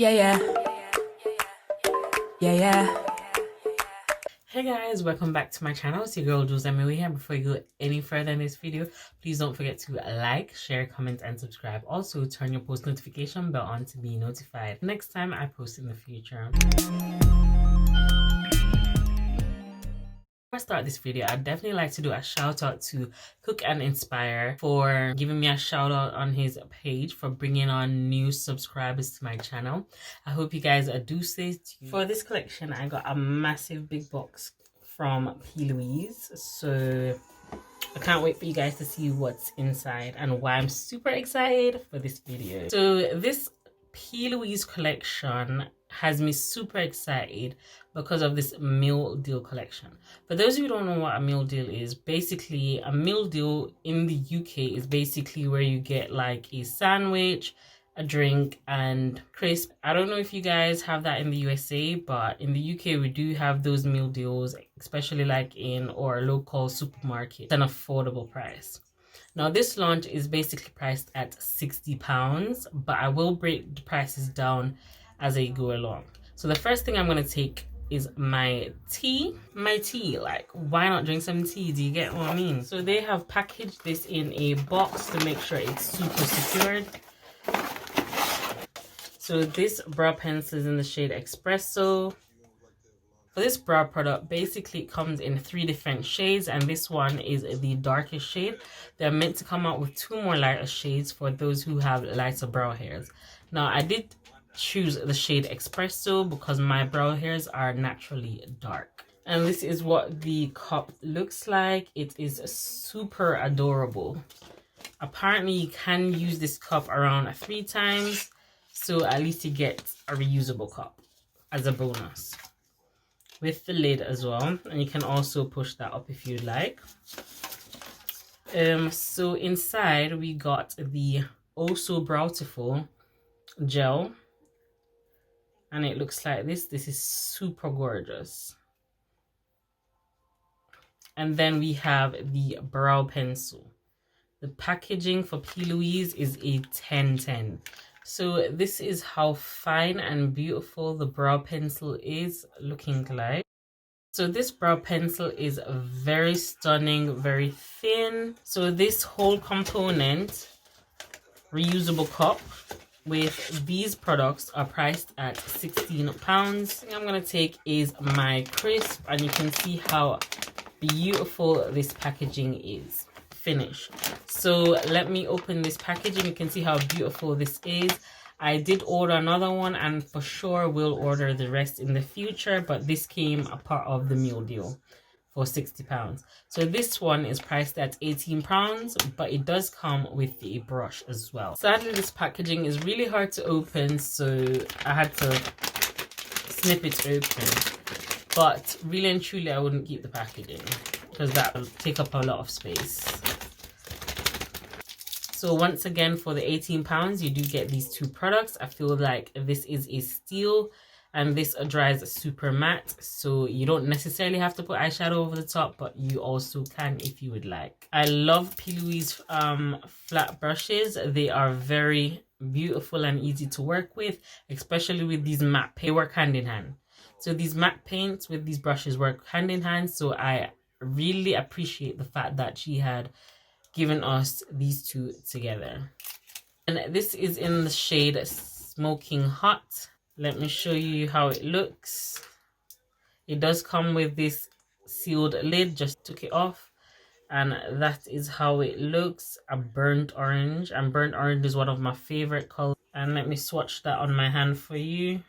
Yeah, yeah. Yeah, yeah. Hey guys, welcome back to my channel. It's your girl Jules Emily here. Before you go any further in this video, please don't forget to like, share, comment, and subscribe. Also, turn your post notification bell on to be notified next time I post in the future. Before I start this video, I'd definitely like to do a shout out to Cook and Inspire for giving me a shout out on his page for bringing on new subscribers to my channel. I hope you guys do stay tuned. For this collection, I got a massive big box from P.Louise, so I can't wait for you guys to see what's inside and why I'm super excited for this video. So this P.Louise collection has me super excited because of this meal deal collection. For those who don't know what a meal deal is, basically a meal deal in the UK is basically where you get like a sandwich, a drink, and crisp. I don't know if you guys have that in the USA, but in the UK we do have those meal deals, especially like in our local supermarket. It's an affordable price. Now this lunch is basically priced at £60, but I will break the prices down as I go along. So the first thing I'm going to take is my tea. Like, why not drink some tea? Do you get what I mean? So they have packaged this in a box to make sure it's super secured. So this brow pencil is in the shade Espresso. For this brow product, basically it comes in 3 different shades, and this one is the darkest shade. They're meant to come out with 2 more lighter shades for those who have lighter brow hairs. Now I did choose the shade Espresso because my brow hairs are naturally dark. And this is what the cup looks like. It is super adorable. Apparently you can use this cup around 3 times, so at least you get a reusable cup as a bonus with the lid as well, and you can also push that up if you'd like. So inside we got the Oh So Browtiful gel, and it looks like this. This is super gorgeous. And then we have the brow pencil. The packaging for P.Louise is a 10/10. So this is how fine and beautiful the brow pencil is looking like. So this brow pencil is very stunning, very thin. So this whole component, reusable cup with these products, are priced at £16. The thing I'm going to take is my crisp, and you can see how beautiful this packaging is. Finish. So let me open this packaging. You can see how beautiful this is. I did order another one, and for sure we'll order the rest in the future, but this came a part of the meal deal for £60. So this one is priced at £18, but it does come with a brush as well. Sadly, this packaging is really hard to open, so I had to snip it open. But really and truly, I wouldn't keep the packaging because that will take up a lot of space. So once again, for the £18, you do get these 2 products. I feel like this is a steal, and this dries super matte, so you don't necessarily have to put eyeshadow over the top, but you also can if you would like. I love P.Louise flat brushes. They are very beautiful and easy to work with, especially with these matte paints. They work hand in hand. So these matte paints with these brushes work hand in hand, so I really appreciate the fact that she had given us these 2 together. And this is in the shade Smoking Hot. Let me show you how it looks. It does come with this sealed lid. Just took it off, and that is how it looks. A burnt orange, and burnt orange is one of my favorite colors. And let me swatch that on my hand for you.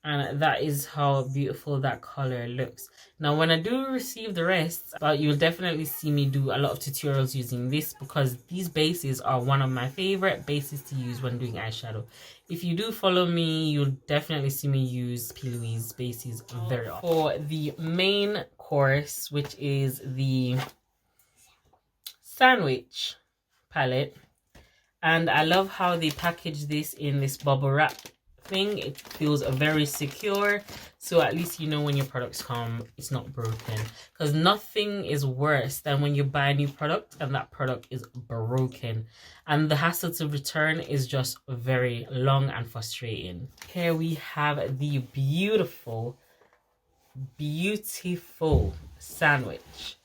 And that is how beautiful that color looks. Now when I do receive the rest, you'll definitely see me do a lot of tutorials using this, because these bases are one of my favorite bases to use when doing eyeshadow. If you do follow me, you'll definitely see me use P.Louise bases very often. For the main course, which is the sandwich palette, and I love how they package this in this bubble wrap thing. It feels very secure, so at least you know when your products come, it's not broken. Because nothing is worse than when you buy a new product and that product is broken, and the hassle to return is just very long and frustrating. Here we have the beautiful sandwich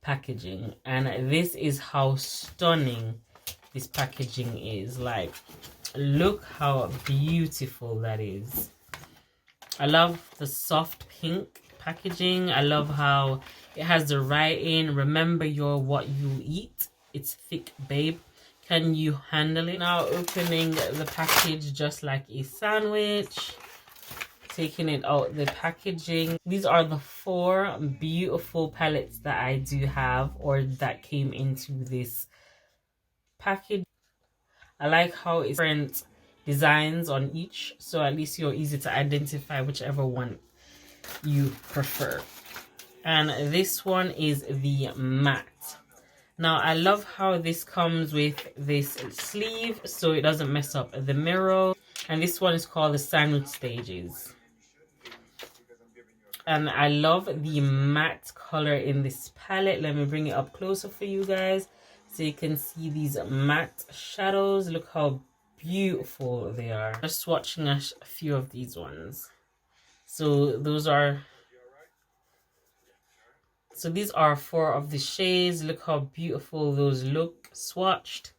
packaging, and this is how stunning this packaging is. Like, look how beautiful that is. I love the soft pink packaging. I love how it has the writing, remember you're what you eat. It's thick, babe. Can you handle it? Now opening the package just like a sandwich, taking it out the packaging. These are the 4 beautiful palettes that I do have, or that came into this package. I like how it's different designs on each, so at least you're easy to identify whichever one you prefer. And this one is the matte. Now I love how this comes with this sleeve so it doesn't mess up the mirror. And this one is called the sandwich stages. And I love the matte color in this palette. Let me bring it up closer for you guys so you can see these matte shadows. Look how beautiful they are. Just swatching a few of these ones. So these are 4 of the shades. Look how beautiful those look swatched.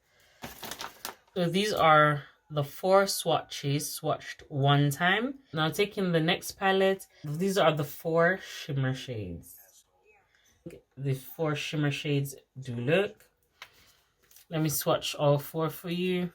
So these are the 4 swatches swatched one time. Now taking the next palette, these are the 4 shimmer shades. The 4 shimmer shades do look. Let me swatch all 4 for you.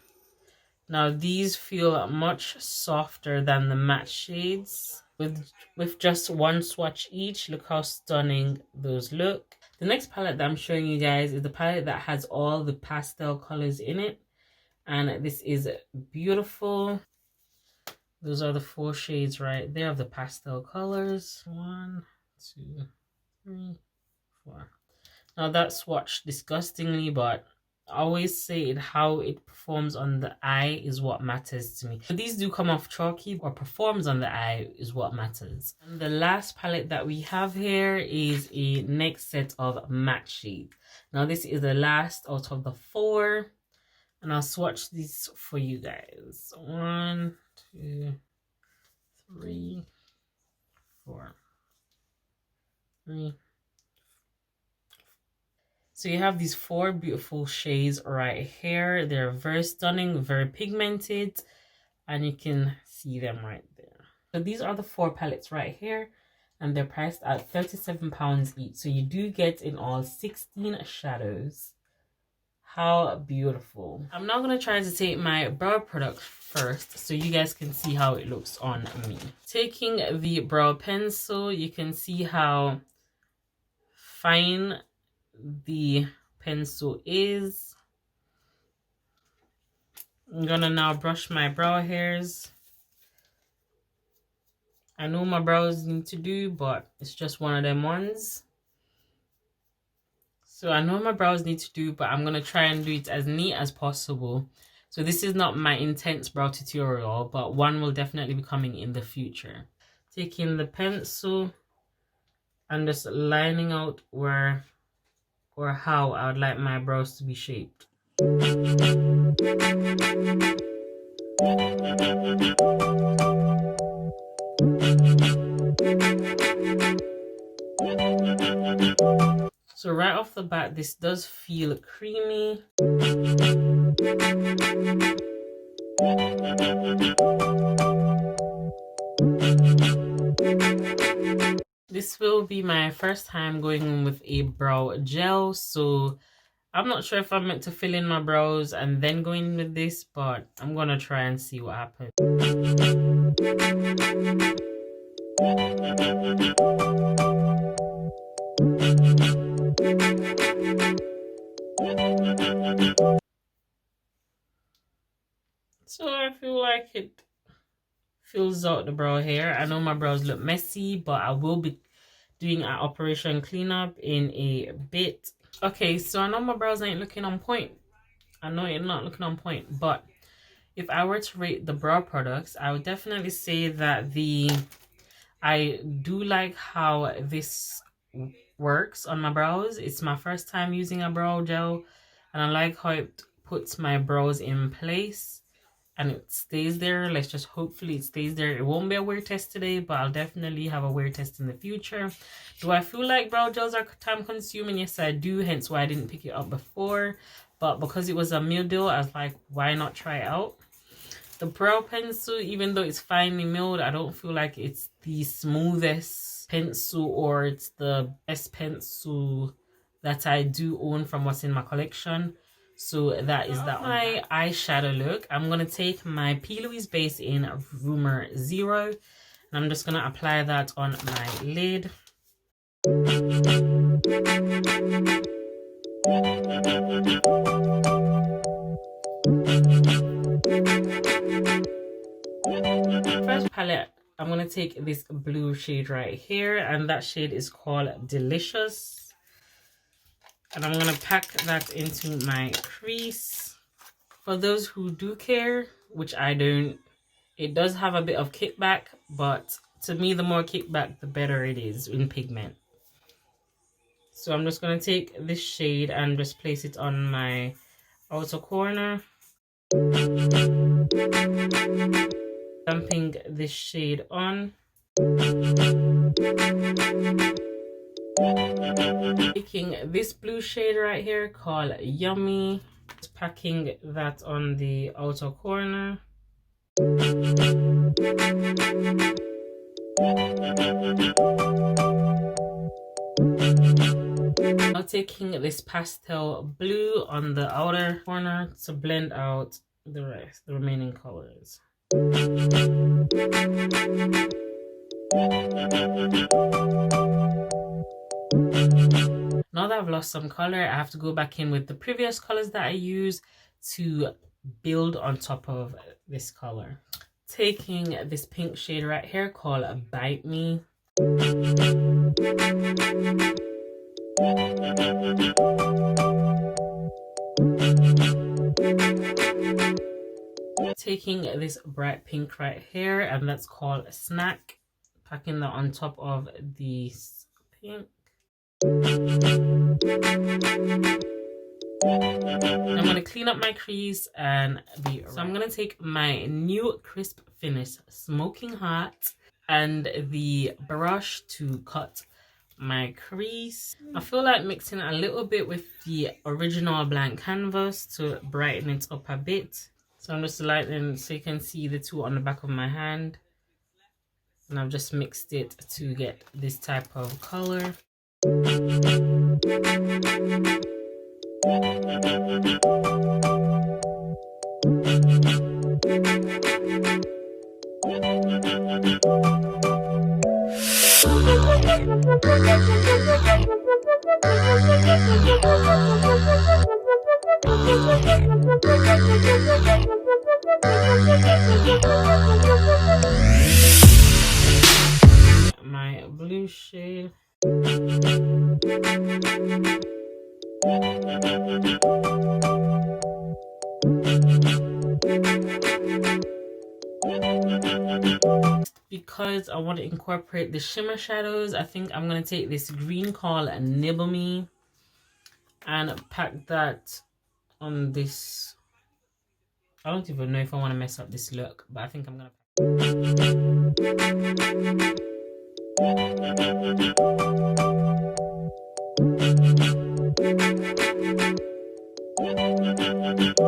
Now these feel much softer than the matte shades. With just one swatch each, look how stunning those look. The next palette that I'm showing you guys is the palette that has all the pastel colors in it. And this is beautiful. Those are the 4 shades right there of the pastel colors. 1, 2, 3, 4. Now that swatched disgustingly, but I always say how it performs on the eye is what matters to me. So these do come off chalky, or performs on the eye is what matters. And the last palette that we have here is a next set of matte shades. Now this is the last out of the 4. And I'll swatch these for you guys. 1, 2, 3, 4. 3. So you have these 4 beautiful shades right here. They're very stunning, very pigmented, and you can see them right there. So these are the 4 palettes right here, and they're priced at £37 each. So you do get in all 16 shadows. How beautiful. I'm now going to try to take my brow product first so you guys can see how it looks on me. Taking the brow pencil, you can see how fine the pencil is. I'm going to now brush my brow hairs. I know my brows need to do, but it's just one of them ones. So I know my brows need to do, but I'm going to try and do it as neat as possible. So this is not my intense brow tutorial, but one will definitely be coming in the future. Taking the pencil and just lining out where or how I would like my brows to be shaped. So right off the bat, this does feel creamy. This will be my first time going in with a brow gel, so I'm not sure if I'm meant to fill in my brows and then go in with this, but I'm gonna try and see what happens. So I feel like it fills out the brow hair. I know my brows look messy, but I will be doing an operation cleanup in a bit. Okay, so I know my brows ain't looking on point. I know it's not looking on point, but if I were to rate the brow products, I would definitely say that I do like how this works on my brows. It's my first time using a brow gel, and I like how it puts my brows in place and it stays there. Let's just hopefully it stays there. It won't be a wear test today, but I'll definitely have a wear test in the future. Do I feel like brow gels are time consuming? Yes, I do, hence why I didn't pick it up before. But because it was a meal deal, I was like, why not try it out? The brow pencil, even though it's finely milled, I don't feel like it's the smoothest pencil or it's the best pencil that I do own from what's in my collection. So that is that. My eyeshadow look, I'm going to take my P.Louise base in Rumor 0. And I'm just going to apply that on my lid. First palette, I'm going to take this blue shade right here, and that shade is called Delicious. And I'm going to pack that into my crease. For those who do care, which I don't, it does have a bit of kickback, but to me, the more kickback, the better it is in pigment. So I'm just going to take this shade and just place it on my outer corner. Dumping this shade on. Taking this blue shade right here called Yummy. Just packing that on the outer corner. Now taking this pastel blue on the outer corner to blend out the remaining colors. Now that I've lost some color, I have to go back in with the previous colors that I used to build on top of this color. Taking this pink shade right here called Bite Me. Taking this bright pink right here, and that's called Snack. Packing that on top of this pink. I'm going to clean up my crease and be right. So I'm going to take my new Crisp Finish Smoking Hot and the brush to cut my crease. I feel like mixing a little bit with the original blank canvas to brighten it up a bit. So I'm just lightening so you can see the two on the back of my hand. And I've just mixed it to get this type of color. My blue shade. Because I want to incorporate the shimmer shadows, I think I'm going to take this green called Nibble Me and pack that on this. I don't even know if I want to mess up this look, but I think I'm going to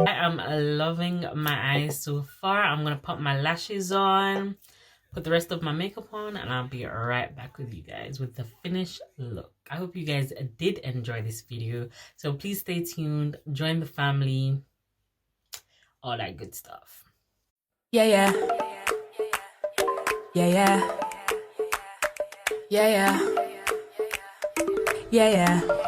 I am loving my eyes so far. I'm going to put my lashes on, put the rest of my makeup on, and I'll be right back with you guys with the finished look. I hope you guys did enjoy this video. So please stay tuned, join the family, all that good stuff. Yeah, yeah. Yeah, yeah. Yeah, yeah. Yeah, yeah.